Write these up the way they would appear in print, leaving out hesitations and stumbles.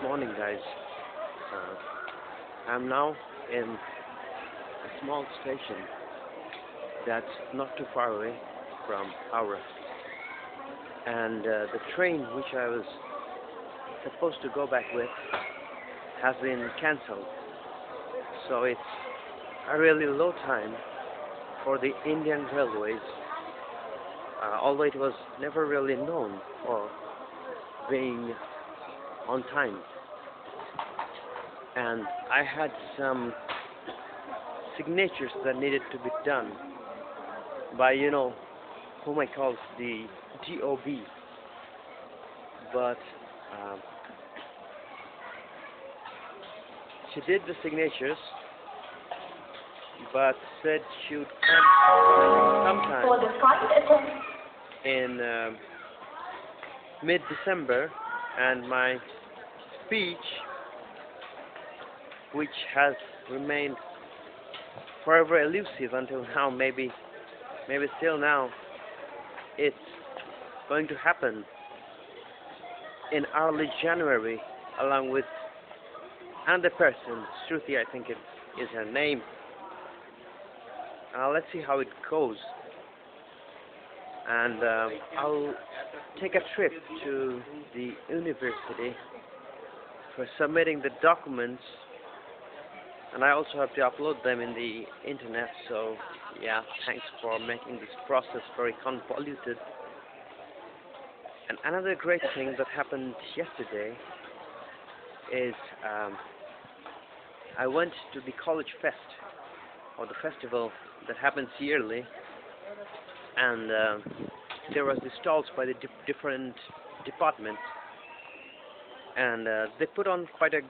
Morning, guys. I'm now in a small station that's not too far away from Howrah, and the train which I was supposed to go back with has been cancelled. So it's a really low time for the Indian Railways, although it was never really known for being on time. And I had some signatures that needed to be done by, whom I call the DOBs. But she did the signatures, but said she would come sometime in mid-December, and my speech, which has remained forever elusive until now, maybe still now, it's going to happen in early January, along with another person, Shruti, I think it is her name. Let's see how it goes. And I'll take a trip to the university for submitting the documents, and I also have to upload them in the internet. So yeah, thanks for making this process very convoluted. And another great thing that happened yesterday is I went to the college fest, or the festival that happens yearly, and there was the stalls by the different departments, and they put on quite a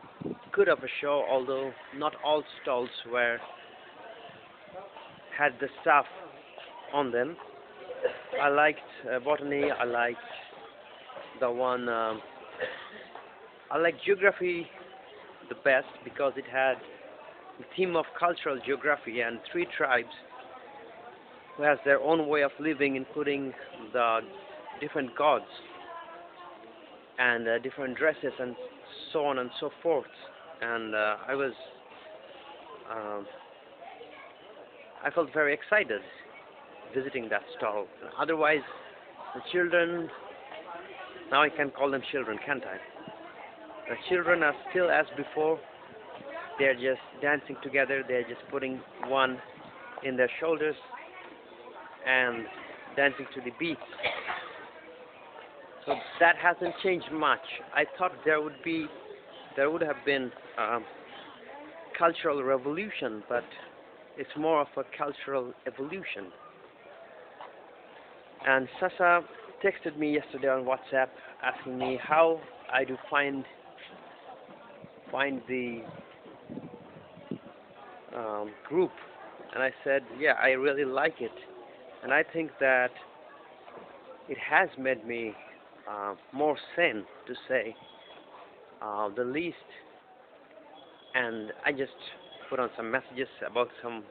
good of a show, although not all stalls had the staff on them. I liked botany, I liked the one, I liked geography the best, because it had the theme of cultural geography and 3 tribes who has their own way of living, including the different gods and different dresses and so on and so forth. And I felt very excited visiting that stall. Otherwise, the children, now I can call them children, can't I? The children are still as before. They're just dancing together. They're just putting one in their shoulders and dancing to the beats. So that hasn't changed much. I thought there would have been cultural revolution, but it's more of a cultural evolution. And Sasà texted me yesterday on WhatsApp asking me how I do find the group, and I said, yeah, I really like it, and I think that it has made me more sane, to say the least. And I just put on some messages about some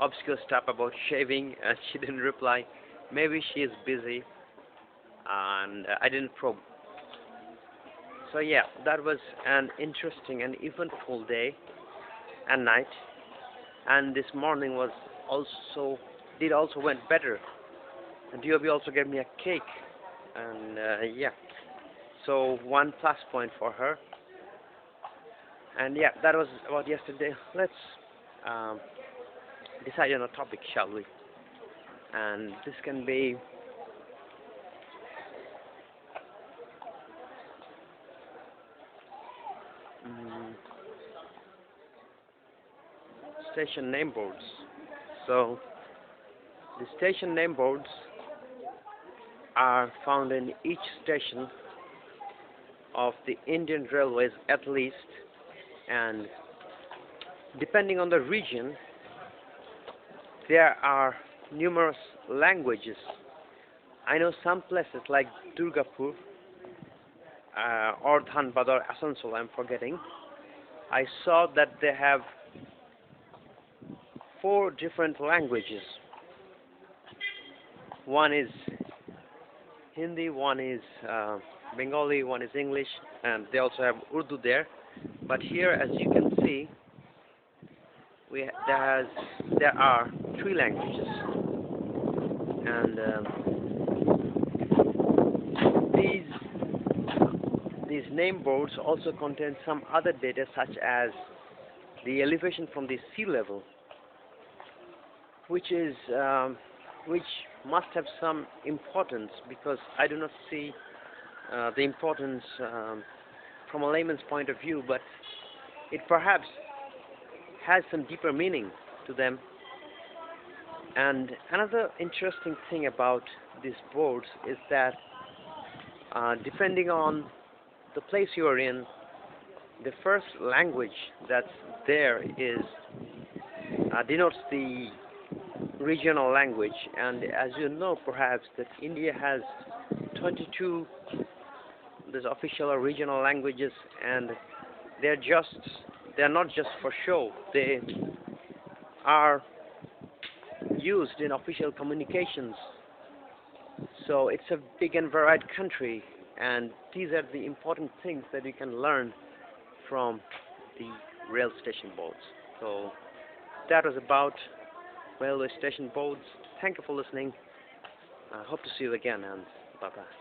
obscure stuff about shaving, and she didn't reply. Maybe she is busy, and I didn't probe. So yeah, that was an interesting and eventful day and night, and this morning was also went better. And DOB also gave me a cake, and yeah, so 1 plus point for her. And yeah, that was about yesterday. Let's decide on a topic, shall we? And this can be station name boards. So the station name boards are found in each station of the Indian Railways at least, and depending on the region there are numerous languages. I know some places like Durgapur or Dhanbad or Asansol, I'm forgetting, I saw that they have 4 different languages. One is Hindi, one is Bengali, one is English, and they also have Urdu there. But here, as you can see, there are 3 languages, and these name boards also contain some other data, such as the elevation from the sea level, which must have some importance, because I do not see the importance from a layman's point of view, but it perhaps has some deeper meaning to them. And another interesting thing about these boards is that depending on the place you are in, the first language that's there denotes the regional language. And as you know, perhaps, that India has 22 these official or regional languages, and they're not just for show. They are used in official communications. So it's a big and varied country, and these are the important things that you can learn from the rail station boards. So that was about railway station boards. Thank you for listening. I hope to see you again, and bye-bye.